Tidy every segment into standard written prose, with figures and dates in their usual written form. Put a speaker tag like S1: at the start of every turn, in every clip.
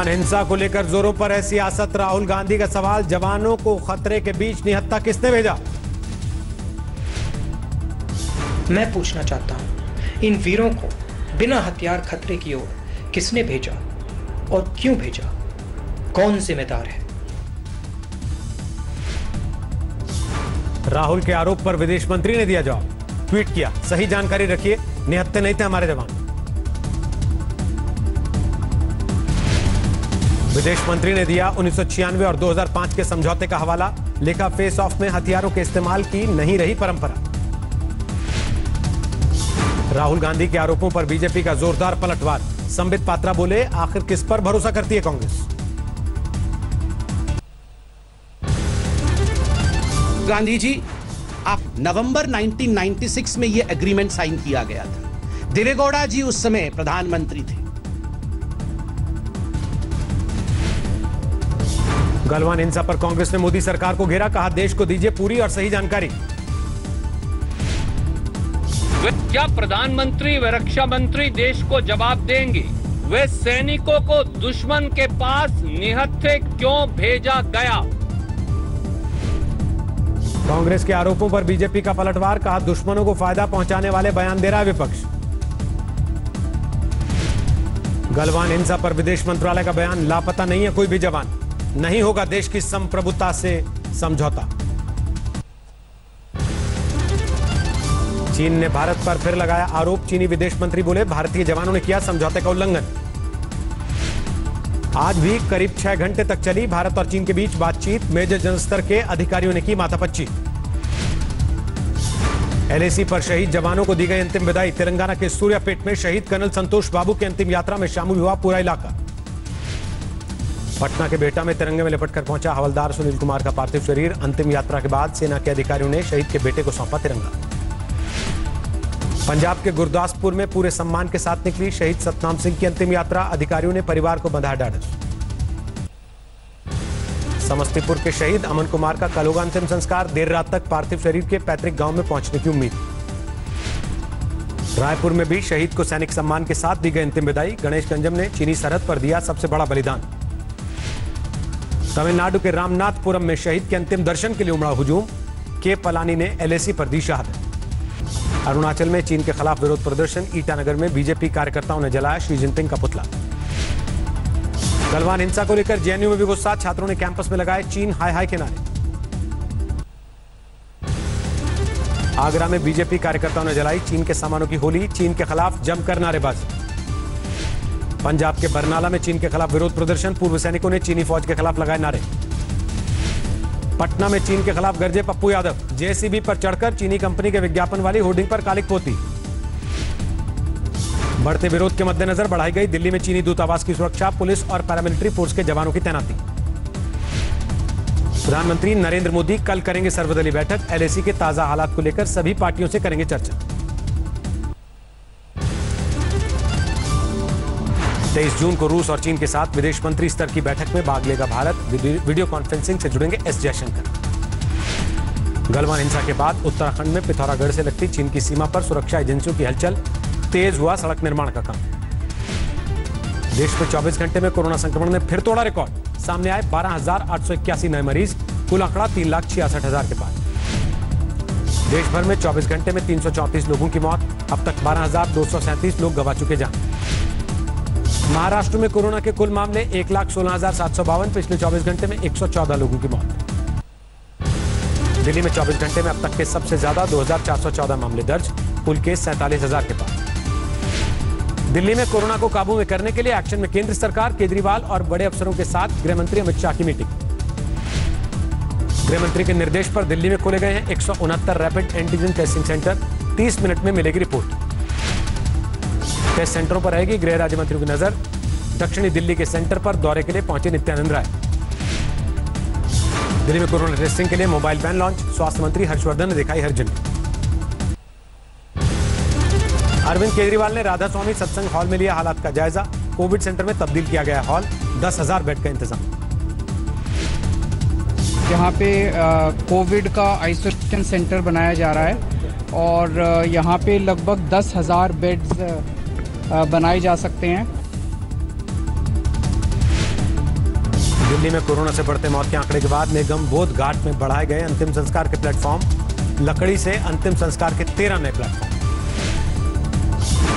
S1: गलवान हिंसा को लेकर जोरों पर है सियासत। राहुल गांधी का सवाल, जवानों को खतरे के बीच निहत्था किसने भेजा?
S2: मैं पूछना चाहता हूं, इन वीरों को बिना हथियार खतरे की ओर किसने भेजा और क्यों भेजा? कौन जिम्मेदार है?
S1: राहुल के आरोप पर विदेश मंत्री ने दिया जवाब, ट्वीट किया, सही जानकारी रखिए, निहत्थे नहीं थे हमारे जवान। विदेश मंत्री ने दिया 1996 और 2005 के समझौते का हवाला, लिखा फेस ऑफ में हथियारों के इस्तेमाल की नहीं रही परंपरा। राहुल गांधी के आरोपों पर बीजेपी का जोरदार पलटवार, संबित पात्रा बोले, आखिर किस पर भरोसा करती है कांग्रेस?
S3: गांधी जी, आप नवंबर 1996 में यह एग्रीमेंट साइन किया गया था। देवेगौड़ा जी उस समय प्रधानमंत्री थे।
S1: गलवान हिंसा पर कांग्रेस ने मोदी सरकार को घेरा, कहा देश को दीजिए पूरी और सही जानकारी।
S4: क्या प्रधानमंत्री व रक्षा मंत्री देश को जवाब देंगे? वे सैनिकों को दुश्मन के पास निहत्थे क्यों भेजा गया?
S1: कांग्रेस के आरोपों पर बीजेपी का पलटवार, कहा दुश्मनों को फायदा पहुंचाने वाले बयान दे रहा है विपक्ष। गलवान हिंसा पर विदेश मंत्रालय का बयान, लापता नहीं है कोई भी जवान, नहीं होगा देश की संप्रभुता से समझौता। चीन ने भारत पर फिर लगाया आरोप, चीनी विदेश मंत्री बोले, भारतीय जवानों ने किया समझौते का उल्लंघन। आज भी करीब 6 घंटे तक चली भारत और चीन के बीच बातचीत, मेजर जनरल स्तर के अधिकारियों ने की माथापच्ची। एलएसी पर शहीद जवानों को दी गई अंतिम विदाई, तेलंगाना के सूर्यापेट में शहीद कर्नल संतोष बाबू की अंतिम यात्रा में शामिल हुआ पूरा इलाका। पटना के बेटा में तिरंगे में लिपटकर पहुंचा हवलदार सुनील कुमार का पार्थिव शरीर, अंतिम यात्रा के बाद सेना के अधिकारियों ने शहीद के बेटे को सौंपा तिरंगा। पंजाब के गुरदासपुर में पूरे सम्मान के साथ निकली शहीद सतनाम सिंह की अंतिम यात्रा, अधिकारियों ने परिवार को बंधा ढाढ़स। समस्तीपुर के शहीद अमन कुमार का कल होगा अंतिम संस्कार, देर रात तक पार्थिव शरीर के पैतृक गांव में पहुंचने की उम्मीद। रायपुर में भी शहीद को सैनिक सम्मान के साथ दी गई अंतिम विदाई, गणेश गंजम ने चीनी सरहद पर दिया सबसे बड़ा बलिदान। तमिलनाडु के रामनाथपुरम में शहीद के अंतिम दर्शन के लिए उमड़ा हुजूम, के पलानी ने एलएसी पर दी शहादत। अरुणाचल में चीन के खिलाफ विरोध प्रदर्शन, ईटानगर में बीजेपी कार्यकर्ताओं ने जलाया शी जिनपिंग का पुतला। गलवान हिंसा को लेकर जेएनयू में भी गुस्सा, छात्रों ने कैंपस में लगाए चीन हाय हाय के नारे। आगरा में बीजेपी कार्यकर्ताओं ने जलाई चीन के सामानों की होली, चीन के खिलाफ जमकर नारेबाजी। पंजाब के बरनाला में चीन के खिलाफ विरोध प्रदर्शन, पूर्व सैनिकों ने चीनी फौज के खिलाफ लगाए नारे। पटना में चीन के खिलाफ गरजे पप्पू यादव, जेसीबी पर चढ़कर चीनी कंपनी के विज्ञापन वाली होर्डिंग पर कालिक पोती। बढ़ते विरोध के मद्देनजर बढ़ाई गई दिल्ली में चीनी दूतावास की सुरक्षा, पुलिस और पैरामिलिट्री फोर्स के जवानों की तैनाती। प्रधानमंत्री नरेंद्र मोदी कल करेंगे सर्वदलीय बैठक, एलएसी के ताजा हालात को लेकर सभी पार्टियों से करेंगे चर्चा। 23 जून को रूस और चीन के साथ विदेश मंत्री स्तर की बैठक में भाग लेगा भारत, वीडियो कॉन्फ्रेंसिंग से जुड़ेंगे एस जयशंकर। गलवान हिंसा के बाद उत्तराखंड में पिथौरागढ़ से लगती चीन की सीमा पर सुरक्षा एजेंसियों की हलचल, तेज हुआ सड़क निर्माण का काम। देश में 24 घंटे में कोरोना संक्रमण ने फिर तोड़ा रिकॉर्ड, सामने आए 12,881 नए मरीज, कुल आंकड़ा 3,66,000 के पार। देश भर में 24 घंटे में 334 लोगों की मौत, अब तक 12,237 लोग गंवा चुके जान। महाराष्ट्र में कोरोना के कुल मामले 1,16,752, पिछले 24 घंटे में 114 लोगों की मौत। दिल्ली में 24 घंटे में अब तक के सबसे ज्यादा 2,414 मामले दर्ज, कुल केस 47,000 के पार। दिल्ली में कोरोना को काबू में करने के लिए एक्शन में केंद्र सरकार, केजरीवाल और बड़े अफसरों के साथ गृह मंत्री अमित शाह की मीटिंग। गृह मंत्री के निर्देश पर दिल्ली में खोले गए हैं 169 rapid antigen testing centre, 30 minute में मिलेगी रिपोर्ट। टेस्ट सेंटरों पर रहेगी गृह राज्य मंत्रियों की नजर। दक्षिणी दिल्ली के सेंटर पर दौरे के लिए पहुंचे नित्यानंद राय। दिल्ली में कोरोना टेस्टिंग के लिए मोबाइल वैन लॉन्च, स्वास्थ्य मंत्री हर्षवर्धन ने दिखाई हरी झंडी। अरविंद केजरीवाल ने राधा स्वामी सत्संग हॉल में लिया हालात का जायजा, कोविड सेंटर में तब्दील किया गया हॉल, 10,000 बेड का इंतजाम।
S5: यहाँ पे कोविड का आइसोलेशन सेंटर बनाया जा रहा है और यहाँ पे लगभग 10,000 बेड्स बनाए जा सकते हैं।
S1: दिल्ली में कोरोना से बढ़ते मौत के आंकड़े के बाद निगम बोध घाट में बढ़ाए गए अंतिम संस्कार के प्लेटफॉर्म। लकड़ी से अंतिम संस्कार के 13 नए प्लेटफॉर्म।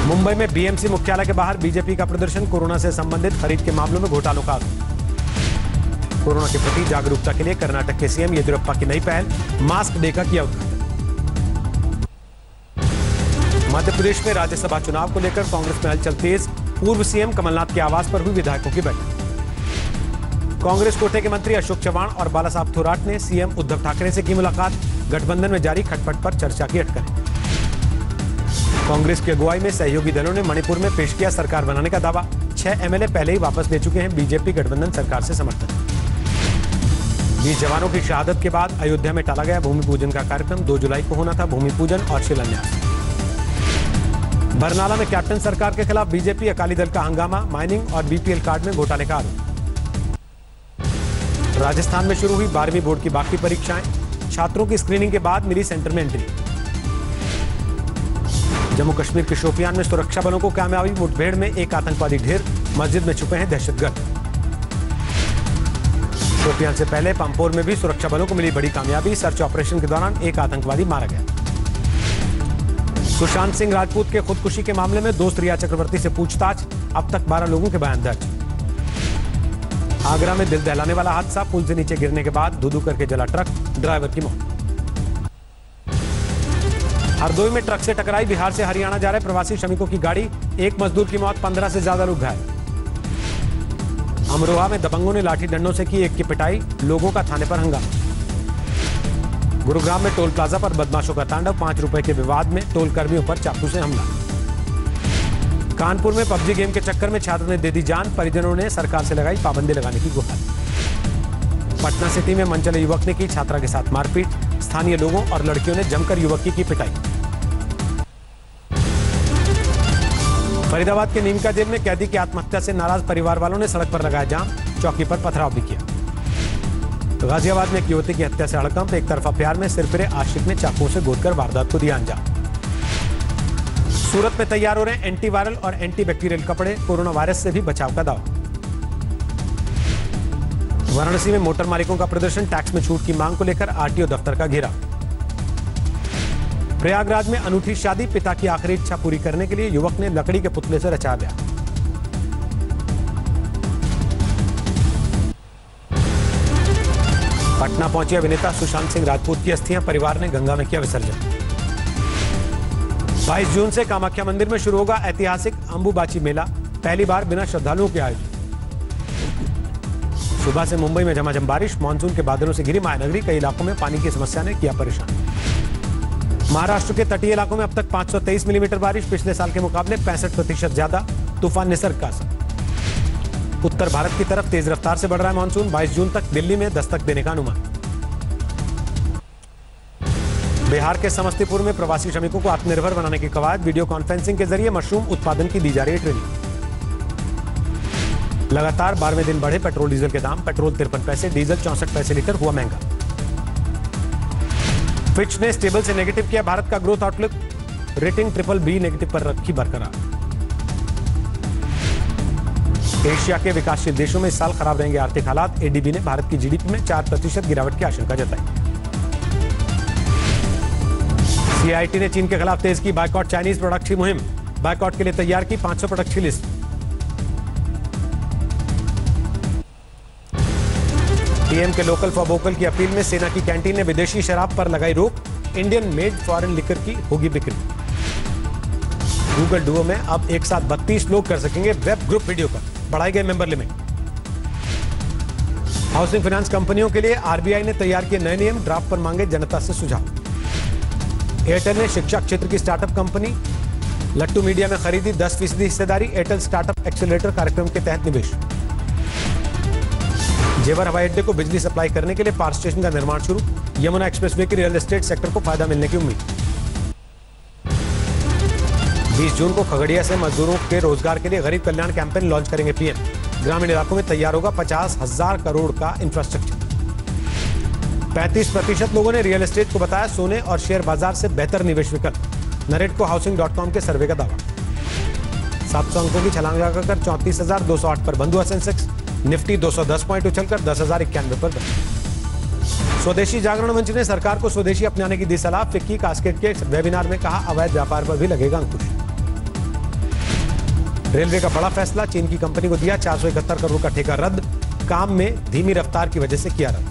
S1: मुंबई में बीएमसी मुख्यालय के बाहर बीजेपी का प्रदर्शन। कोरोना से संबंधित खरीद के मामलों में घोटालों का आरोप। कोरोना के प्रति जागरूकता के लिए कर्नाटक के सीएम येदियुरप्पा की नई पहल, मास्क डे का किया उद्घाटन। मध्य प्रदेश में राज्यसभा चुनाव को लेकर कांग्रेस में हलचल तेज। पूर्व सीएम कमलनाथ के आवास पर हुई विधायकों की बैठक। कांग्रेस कोटे के मंत्री अशोक चव्हाण और बालासाहब थोराट ने सीएम उद्धव ठाकरे से की मुलाकात। गठबंधन में जारी खटपट पर चर्चा की अटकलें। कांग्रेस की अगुवाई में सहयोगी दलों ने मणिपुर में पेश किया सरकार बनाने का दावा। 6 एमएलए पहले ही वापस ले चुके हैं बीजेपी गठबंधन सरकार से समर्थन। 20 जवानों की शहादत के बाद अयोध्या में टाला गया भूमि पूजन का कार्यक्रम। 2 जुलाई को होना था भूमि पूजन और शिलान्यास। बरनाला में कैप्टन सरकार के खिलाफ बीजेपी अकाली दल का हंगामा। माइनिंग और बीपीएल कार्ड में घोटाले का आरोप। राजस्थान में शुरू हुई 12वीं बोर्ड की बाकी परीक्षाएं। छात्रों की स्क्रीनिंग के बाद मिली सेंटर में एंट्री। जम्मू कश्मीर के शोपियान में सुरक्षा बलों को कामयाबी। मुठभेड़ में एक आतंकवादी ढेर। मस्जिद में छुपे हैं दहशतगर्द। शोपियान से पहले पंपोर में भी सुरक्षा बलों को मिली बड़ी कामयाबी। सर्च ऑपरेशन के दौरान एक आतंकवादी मारा गया। सुशांत सिंह राजपूत के खुदकुशी के मामले में दोस्त रिया चक्रवर्ती से पूछताछ। अब तक 12 लोगों के बयान दर्ज। आगरा में दिल दहलाने वाला हादसा। पुल से नीचे गिरने के बाद धू-धू करके जला ट्रक। ड्राइवर की मौत। हरदोई में ट्रक से टकराई बिहार से हरियाणा जा रहे प्रवासी श्रमिकों की गाड़ी। एक मजदूर की मौत, 15 से ज्यादा लोग घायल। अमरोहा में दबंगों ने लाठी डंडों से की एक की पिटाई। लोगों का थाने पर हंगामा। गुरुग्राम में टोल प्लाजा पर बदमाशों का तांडव। 5 रुपए के विवाद में टोल कर्मियों पर चाकू से हमला। कानपुर में पबजी गेम के चक्कर में छात्र ने दे दी जान। परिजनों ने सरकार से लगाई पाबंदी लगाने की गुहार। पटना सिटी में मनचले युवक ने की छात्रा के साथ मारपीट। स्थानीय लोगों और लड़कियों ने जमकर युवक की पिटाई। फरीदाबाद के नीमका जेल में कैदी की आत्महत्या से नाराज परिवार वालों ने सड़क पर लगाया जाम। चौकी पर पथराव भी किया। गाजियाबाद में एक युवती की हत्या से हड़कंप। एक तरफा प्यार में सिरफिरे आशिक ने चाकुओं से गोदकर वारदात को दिया अंजाम। सूरत में तैयार हो रहे हैं एंटीवायरल और एंटीबैक्टीरियल कपड़े। कोरोना वायरस से भी बचाव का दावा। वाराणसी में मोटर मालिकों का प्रदर्शन। टैक्स में छूट की मांग को लेकर आरटीओ दफ्तर का घेराव। प्रयागराज में अनूठी शादी। पिता की आखिरी इच्छा पूरी करने के लिए युवक ने लकड़ी के पुतले से रचा ब्याह। पटना पहुंचे अभिनेता सुशांत सिंह राजपूत की अस्थियां। परिवार ने गंगा में किया विसर्जन। 22 जून से कामाख्या मंदिर में शुरू होगा ऐतिहासिक अंबुबाची मेला। पहली बार बिना श्रद्धालुओं के आयोजन। सुबह से मुंबई में झमाझम बारिश। मानसून के बादलों से घिरी मायानगरी। कई इलाकों में पानी की समस्या ने किया परेशान। महाराष्ट्र के तटीय इलाकों में अब तक 523 मिलीमीटर बारिश। पिछले साल के मुकाबले 65% ज्यादा। तूफान निसर्ग का असर। उत्तर भारत की तरफ तेज रफ्तार से बढ़ रहा है मानसून। 22 जून तक दिल्ली में दस्तक देने का अनुमान। बिहार के समस्तीपुर में प्रवासी श्रमिकों को आत्मनिर्भर बनाने की कवायद। वीडियो कॉन्फ्रेंसिंग के जरिए मशरूम उत्पादन की दी जा रही है ट्रेनिंग। लगातार 12वें दिन बढ़े पेट्रोल डीजल के दाम। पेट्रोल 53 पैसे, डीजल 64 पैसे लीटर हुआ महंगा। फिच ने स्टेबल से नेगेटिव किया भारत का growth outlook. Rating BBB negative पर रखी बरकरार। एशिया के विकासशील देशों में इस साल खराब रहेंगे आर्थिक हालात। एडीबी ने भारत की जीडीपी में 4% गिरावट की आशंका जताई। सीआईटी ने चीन के खिलाफ तेज की बायकॉट चाइनीज प्रोडक्ट की मुहिम। बायकॉट के लिए तैयार की 500 प्रोडक्ट की लिस्ट। पीएम के लोकल फॉर वोकल की अपील में सेना की कैंटीन ने विदेशी शराब पर लगाई रोक। इंडियन मेड फॉरेन लिकर की होगी बिक्री। गूगल डुओ में अब एक साथ 32 लोग कर सकेंगे वेब ग्रुप वीडियो कॉल। बढ़ाई गई मेंबर लिमिट। हाउसिंग फाइनेंस कंपनियों के लिए आरबीआई ने तैयार किए नए नियम। ड्राफ्ट पर मांगे जनता से सुझाव। एयरटेल ने शिक्षा क्षेत्र की स्टार्टअप कंपनी लट्टू मीडिया में खरीदी 10% हिस्सेदारी। एयरटेल स्टार्टअप एक्सेलरेटर कार्यक्रम के तहत निवेश। जेवर हवाई अड्डे को बिजली सप्लाई करने के लिए पावर स्टेशन का निर्माण शुरू। यमुना एक्सप्रेसवे की रियल एस्टेट सेक्टर को फायदा मिलने की उम्मीद। 20 जून को खगड़िया से मजदूरों के रोजगार के लिए गरीब कल्याण कैंपेन लॉन्च करेंगे पीएम। ग्रामीण इलाकों में तैयार होगा 50,000 करोड़ का इंफ्रास्ट्रक्चर। 35% लोगों ने रियल एस्टेट को बताया सोने और शेयर बाजार से बेहतर निवेश विकल्प। नरेट को हाउसिंग.com के सर्वे का दावा। 700 अंकों की छलांग लगाकर 34,208 पर बंद हुआ सेंसेक्स। निफ्टी 210 पॉइंट उछलकर 10,091 पर बनी। स्वदेशी जागरण मंच ने सरकार को स्वदेशी अपनाने की दी सलाह। फिक्की कास्केट के वेबिनार में कहा, अवैध व्यापार पर भी लगेगा अंकुश। रेलवे का बड़ा फैसला, चीन की कंपनी को दिया 471 करोड़ का ठेका रद्द। काम में धीमी रफ्तार की वजह से किया रद्द।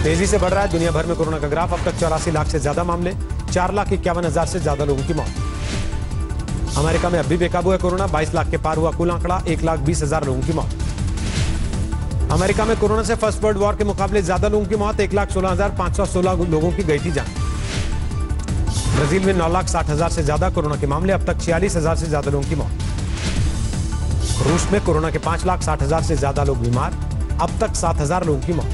S1: तेजी से बढ़ रहा है दुनिया भर में कोरोना का ग्राफ। अब तक 84 लाख से ज्यादा मामले, 4,51,000 से ज्यादा लोगों की मौत। अमेरिका में अब भी बेकाबू है कोरोना, 22 लाख के पार हुआ कुल आंकड़ा, 1,20,000 लोगों की मौत। अमेरिका में कोरोना से फर्स्ट वर्ल्ड वॉर के मुकाबले ज्यादा लोगों की मौत, 1,16,516 लोगों की गई थी जान। ब्राजील में 9,60,000 से ज्यादा कोरोना के मामले, अब तक 46,000 से ज्यादा लोगों की मौत। रूस में कोरोना के 5,60,000 से ज्यादा लोग बीमार, अब तक 7,000 लोगों की मौत।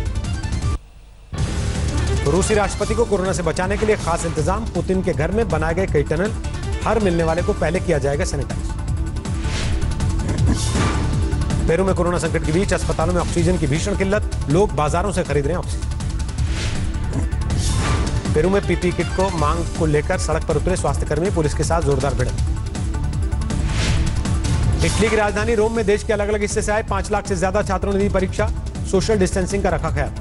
S1: रूसी राष्ट्रपति को कोरोना से बचाने के लिए खास इंतजाम, पुतिन के घर में बनाए गए कई टनल, हर मिलने वाले को पहले किया जाएगा सैनिटाइज। पेरू में कोरोना संकट के बीच अस्पतालों में ऑक्सीजन की भीषण किल्लत, लोग बाजारों से खरीद रहे हैं ऑक्सीजन। पेरू में पीपी किट को मांग को लेकर सड़क पर उतरे स्वास्थ्यकर्मी, पुलिस के साथ जोरदार भिड़ंत। इटली की राजधानी रोम में देश के अलग अलग हिस्से से आए 5 लाख से ज्यादा छात्रों ने दी परीक्षा, सोशल डिस्टेंसिंग का रखा ख्याल।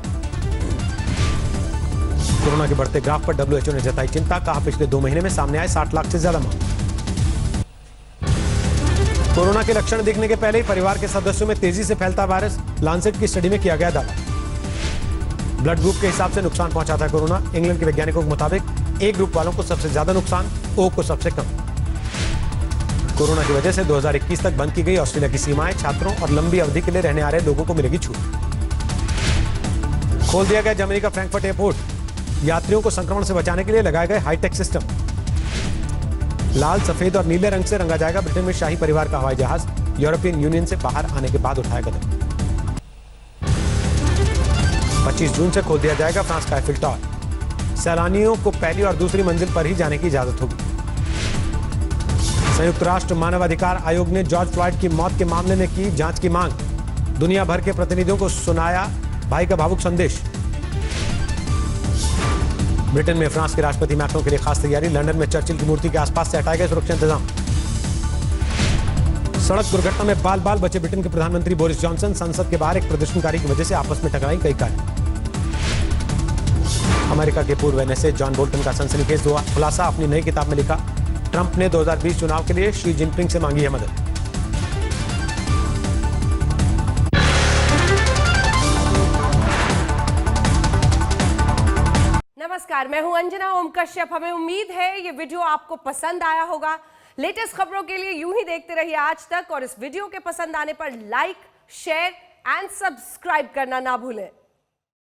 S1: कोरोना के बढ़ते ग्राफ पर WHO ने जताई चिंता, कहा पिछले 2 महीने में सामने आए 60 लाख से ज्यादा मामले। कोरोना के लक्षण दिखने के पहले ही परिवार के सदस्यों में तेजी से फैलता वायरस, लांसेट की स्टडी में किया गया दावा। ब्लड ग्रुप के हिसाब से नुकसान पहुंचाता है कोरोना, इंग्लैंड के वैज्ञानिकों के मुताबिक ए ग्रुप वालों को सबसे ज्यादा नुकसान, ओ को सबसे कम। कोरोना की वजह से 2021 तक बंद की गई ऑस्ट्रेलिया की सीमाएं, छात्रों और लंबी अवधि के लिए रहने आ रहे लोगों को मिलेगी छूट। खोल दिया गया जर्मनी का फ्रैंकफर्ट एयरपोर्ट, यात्रियों को संक्रमण से बचाने के लिए लगाए गए हाईटेक सिस्टम। लाल, सफेद और नीले रंग से रंगा जाएगा ब्रिटेन में शाही परिवार का हवाई जहाज, यूरोपियन यूनियन से बाहर आने के बाद उठाया कदम। 25 जून से खोल दिया जाएगा फ्रांस का एफिल टावर, सैलानियों को पहली और दूसरी मंजिल पर ही जाने की इजाजत होगी। संयुक्त राष्ट्र मानवाधिकार आयोग ने जॉर्ज फ्लॉयड की मौत के मामले में की जांच की मांग, दुनिया भर के प्रतिनिधियों को सुनाया भाई का भावुक संदेश। ब्रिटेन में फ्रांस के राष्ट्रपति मैक्रों के लिए खास तैयारी, लंदन में चर्चिल की मूर्ति के आसपास से हटाए गए सुरक्षा इंतजाम। सड़क दुर्घटना में बाल बाल बचे ब्रिटेन के प्रधानमंत्री बोरिस जॉनसन, संसद के बाहर एक प्रदर्शनकारी की वजह से आपस में टकराई कई कार। अमेरिका के पूर्व एनएसए जॉन बोल्टन का सनसनीखेज हुआ खुलासा, अपनी नई किताब में लिखा, ट्रंप ने 2020 चुनाव के लिए शी जिनपिंग से मांगी है मदद।
S6: नमस्कार, मैं हूं अंजना ओम कश्यप। हमें उम्मीद है ये वीडियो आपको पसंद आया होगा। लेटेस्ट खबरों के लिए यूं ही देखते रहिए आज तक, और इस वीडियो के पसंद आने पर लाइक, शेयर एंड सब्सक्राइब करना ना भूलें।